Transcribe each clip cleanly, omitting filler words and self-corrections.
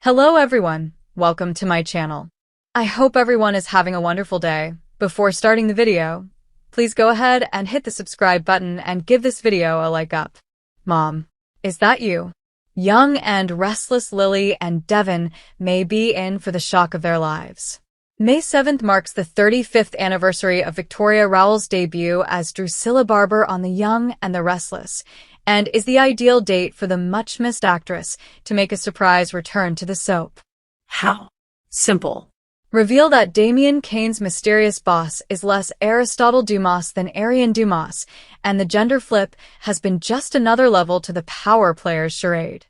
Hello everyone, welcome to my channel. I hope everyone is having a wonderful day. Before starting the video, please go ahead and hit the subscribe button and give this video a like up. Mom, is that you? Young and restless Lily and Devin may be in for the shock of their lives. May 7th marks the 35th anniversary of Victoria Rowell's debut as Drusilla Barber on The Young and the Restless, and is the ideal date for the much-missed actress to make a surprise return to the soap. How? Simple. Reveal that Damien Kane's mysterious boss is less Aristotle Dumas than Ariane Dumas, and the gender flip has been just another level to the power player's charade.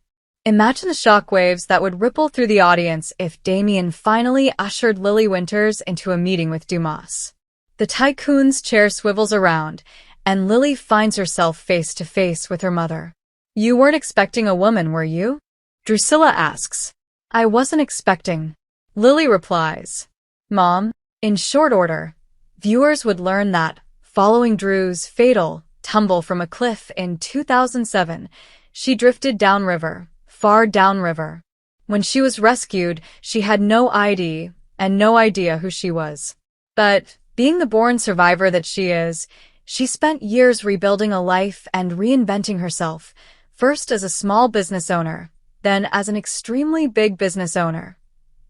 Imagine the shockwaves that would ripple through the audience if Damien finally ushered Lily Winters into a meeting with Dumas. The tycoon's chair swivels around, and Lily finds herself face to face with her mother. "You weren't expecting a woman, were you?" Drusilla asks. "I wasn't expecting." Lily replies, "Mom." In short order, viewers would learn that, following Drew's fatal tumble from a cliff in 2007, she drifted downriver, far downriver. When she was rescued, she had no ID and no idea who she was. But, being the born survivor that she is, she spent years rebuilding a life and reinventing herself, first as a small business owner, then as an extremely big business owner.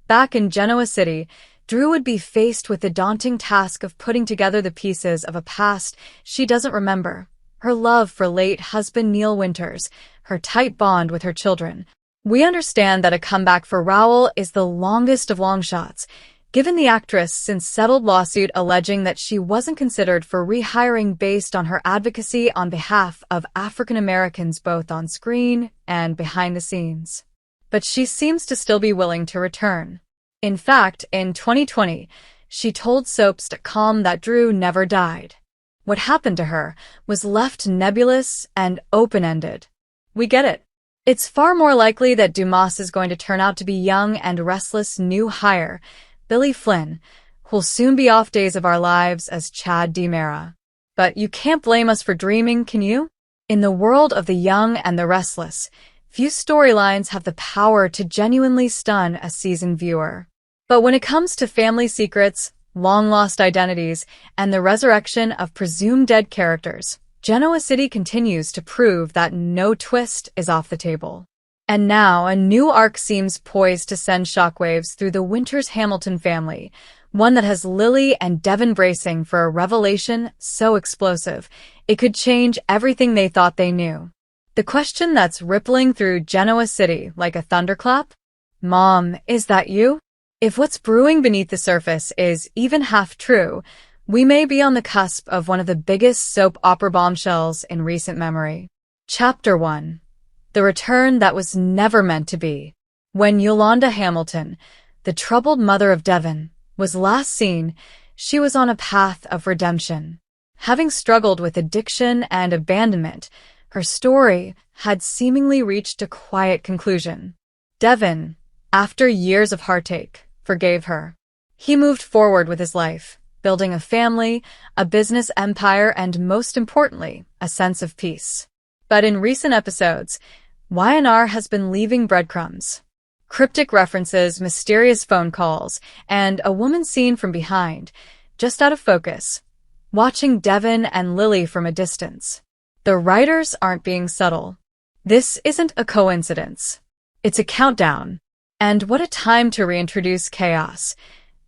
Back in Genoa City, Drew would be faced with the daunting task of putting together the pieces of a past she doesn't remember. Her love for late husband Neil Winters, her tight bond with her children. We understand that a comeback for Rowell is the longest of long shots, given the actress' since settled lawsuit alleging that she wasn't considered for rehiring based on her advocacy on behalf of African Americans both on screen and behind the scenes. But she seems to still be willing to return. In fact, in 2020, she told Soaps.com that Drew never died. What happened to her was left nebulous and open-ended. We get it. It's far more likely that Dumas is going to turn out to be young and restless new hire, Billy Flynn, who'll soon be off Days of Our Lives as Chad DiMera. But you can't blame us for dreaming, can you? In the world of The Young and the Restless, few storylines have the power to genuinely stun a seasoned viewer. But when it comes to family secrets, long-lost identities, and the resurrection of presumed dead characters, Genoa City continues to prove that no twist is off the table. And now, a new arc seems poised to send shockwaves through the Winters-Hamilton family, one that has Lily and Devin bracing for a revelation so explosive, it could change everything they thought they knew. The question that's rippling through Genoa City like a thunderclap? Mom, is that you? If what's brewing beneath the surface is even half true, we may be on the cusp of one of the biggest soap opera bombshells in recent memory. Chapter 1. The Return That Was Never Meant to Be. When Yolanda Hamilton, the troubled mother of Devin, was last seen, she was on a path of redemption. Having struggled with addiction and abandonment, her story had seemingly reached a quiet conclusion. Devin, after years of heartache, forgave her. He moved forward with his life, building a family, a business empire, and most importantly, a sense of peace. But in recent episodes, Y&R has been leaving breadcrumbs. Cryptic references, mysterious phone calls, and a woman seen from behind, just out of focus, watching Devin and Lily from a distance. The writers aren't being subtle. This isn't a coincidence. It's a countdown. And what a time to reintroduce chaos.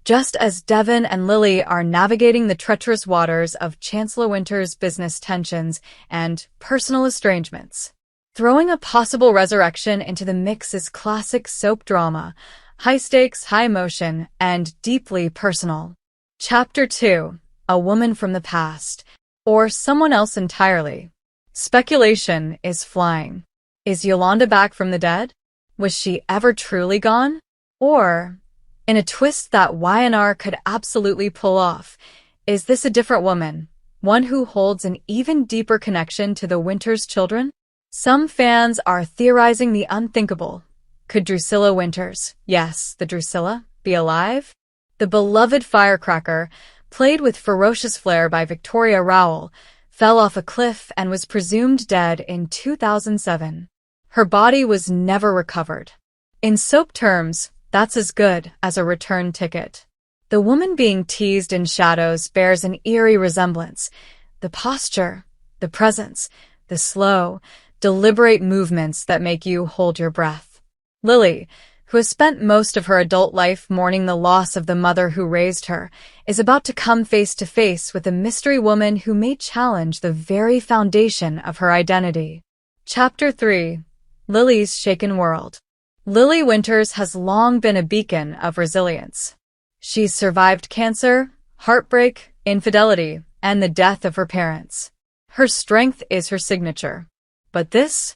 Just as Devin and Lily are navigating the treacherous waters of Chancellor Winters' business tensions and personal estrangements. Throwing a possible resurrection into the mix is classic soap drama, high stakes, high emotion, and deeply personal. Chapter 2. A Woman from the Past. Or someone else entirely. Speculation is flying. Is Yolanda back from the dead? Was she ever truly gone? Or, in a twist that Y&R could absolutely pull off, is this a different woman, one who holds an even deeper connection to the Winters children? Some fans are theorizing the unthinkable. Could Drusilla Winters, yes, the Drusilla, be alive? The beloved firecracker, played with ferocious flair by Victoria Rowell, fell off a cliff and was presumed dead in 2007. Her body was never recovered. In soap terms, that's as good as a return ticket. The woman being teased in shadows bears an eerie resemblance. The posture, the presence, the slow, deliberate movements that make you hold your breath. Lily, who has spent most of her adult life mourning the loss of the mother who raised her, is about to come face to face with a mystery woman who may challenge the very foundation of her identity. Chapter 3. Lily's Shaken World. Lily Winters has long been a beacon of resilience. She's survived cancer, heartbreak, infidelity, and the death of her parents. Her strength is her signature. But this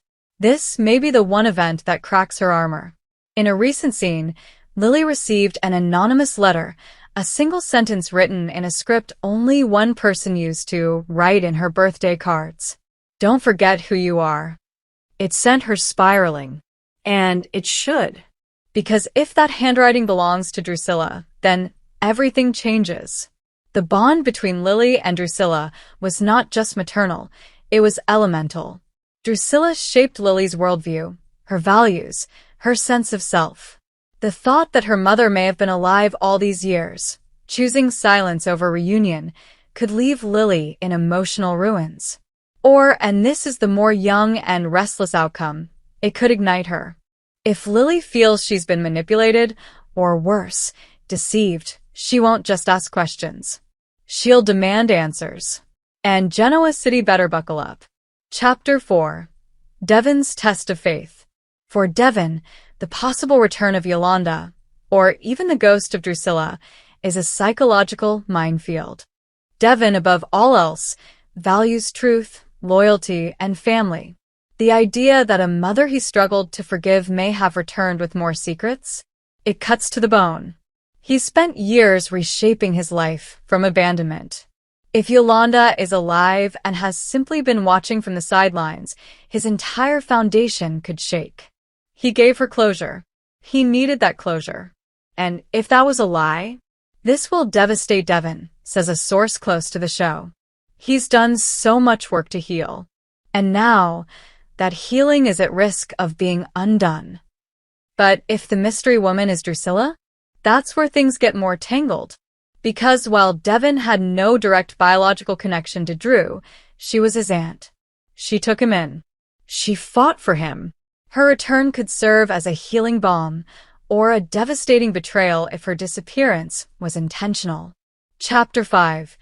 may be the one event that cracks her armor. In a recent scene, Lily received an anonymous letter, a single sentence written in a script only one person used to write in her birthday cards. Don't forget who you are. It sent her spiraling. And it should. Because if that handwriting belongs to Drusilla, then everything changes. The bond between Lily and Drusilla was not just maternal, it was elemental. Drusilla shaped Lily's worldview, her values, her sense of self. The thought that her mother may have been alive all these years, choosing silence over reunion, could leave Lily in emotional ruins. Or, and this is the more young and restless outcome, it could ignite her. If Lily feels she's been manipulated, or worse, deceived, she won't just ask questions. She'll demand answers. And Genoa City better buckle up. Chapter 4. Devon's Test of Faith. For Devon, the possible return of Yolanda, or even the ghost of Drusilla, is a psychological minefield. Devon, above all else, values truth, loyalty, and family. The idea that a mother he struggled to forgive may have returned with more secrets? It cuts to the bone. He's spent years reshaping his life from abandonment. If Yolanda is alive and has simply been watching from the sidelines, his entire foundation could shake. He gave her closure. He needed that closure. And if that was a lie, this will devastate Devon, says a source close to the show. He's done so much work to heal. And now, that healing is at risk of being undone. But if the mystery woman is Drusilla, that's where things get more tangled. Because while Devon had no direct biological connection to Drew, she was his aunt. She took him in. She fought for him. Her return could serve as a healing balm, or a devastating betrayal if her disappearance was intentional. Chapter 5.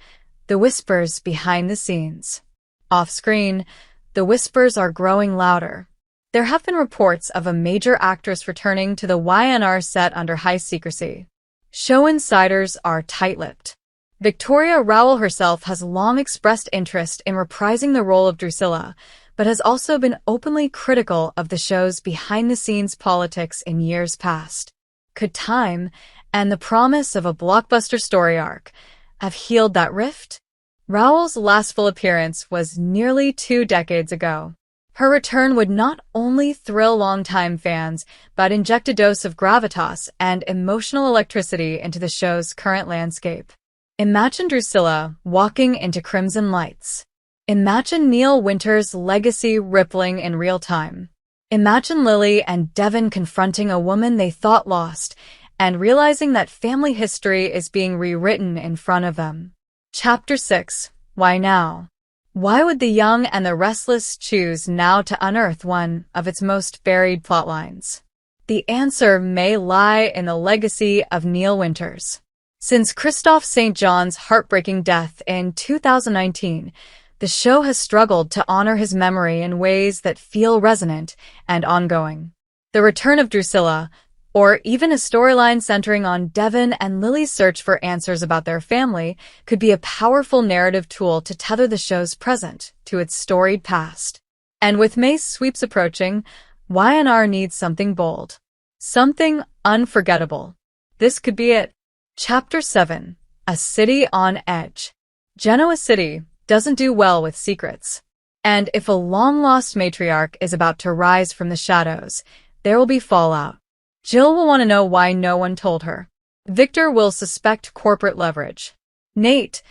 The Whispers Behind the Scenes. Off-screen, the whispers are growing louder. There have been reports of a major actress returning to the Y&R set under high secrecy. Show insiders are tight-lipped. Victoria Rowell herself has long expressed interest in reprising the role of Drusilla, but has also been openly critical of the show's behind-the-scenes politics in years past. Could time, and the promise of a blockbuster story arc, have healed that rift? Rowell's last full appearance was nearly 2 decades ago. Her return would not only thrill longtime fans, but inject a dose of gravitas and emotional electricity into the show's current landscape. Imagine Drusilla walking into crimson lights. Imagine Neil Winter's legacy rippling in real time. Imagine Lily and Devon confronting a woman they thought lost and realizing that family history is being rewritten in front of them. Chapter 6. Why now? Why would the young and the restless choose now to unearth one of its most buried plotlines? The answer may lie in the legacy of Neil Winters. Since Christophe St. John's heartbreaking death in 2019, the show has struggled to honor his memory in ways that feel resonant and ongoing. The return of Drusilla, or even a storyline centering on Devon and Lily's search for answers about their family, could be a powerful narrative tool to tether the show's present to its storied past. And with May's sweeps approaching, Y&R needs something bold. Something unforgettable. This could be it. Chapter 7. A City on Edge. Genoa City doesn't do well with secrets. And if a long-lost matriarch is about to rise from the shadows, there will be fallout. Jill will want to know why no one told her. Victor will suspect corporate leverage. Nate,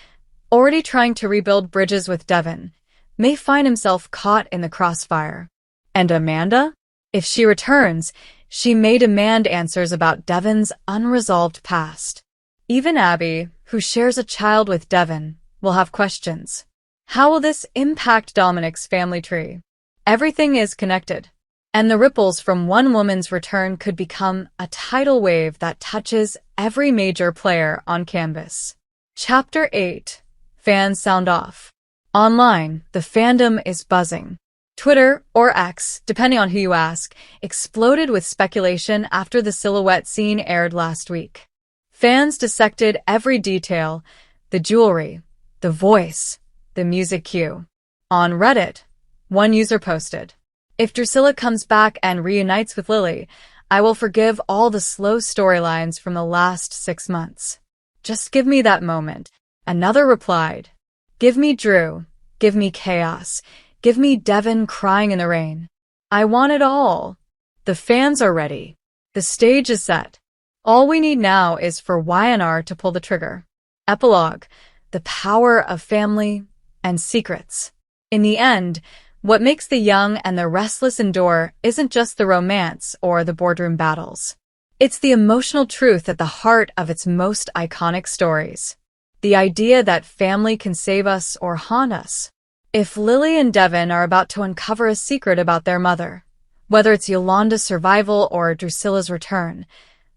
already trying to rebuild bridges with Devon, may find himself caught in the crossfire. And Amanda? If she returns, She may demand answers about Devon's unresolved past. Even Abby, who shares a child with Devon, will have questions. How will this impact Dominic's family tree? Everything is connected, and the ripples from one woman's return could become a tidal wave that touches every major player on canvas. Chapter 8. Fans sound off. Online, the fandom is buzzing. Twitter, or X, depending on who you ask, exploded with speculation after the silhouette scene aired last week. Fans dissected every detail: the jewelry, the voice, the music cue. On Reddit, one user posted, "If Drusilla comes back and reunites with Lily, I will forgive all the slow storylines from the last 6 months. Just give me that moment." Another replied, "Give me Drew, give me chaos, give me Devon crying in the rain. I want it all." The fans are ready. The stage is set. All we need now is for Y&R to pull the trigger. Epilogue: the power of family and secrets. In the end, what makes the young and the restless endure isn't just the romance or the boardroom battles. It's the emotional truth at the heart of its most iconic stories. The idea that family can save us or haunt us. If Lily and Devon are about to uncover a secret about their mother, whether it's Yolanda's survival or Drusilla's return,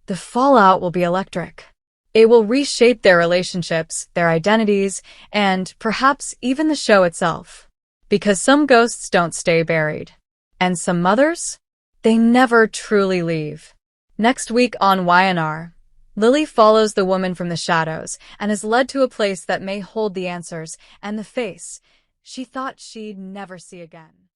the fallout will be electric. It will reshape their relationships, their identities, and perhaps even the show itself. Because some ghosts don't stay buried. And some mothers? They never truly leave. Next week on Y&R, Lily follows the woman from the shadows and is led to a place that may hold the answers and the face she thought she'd never see again.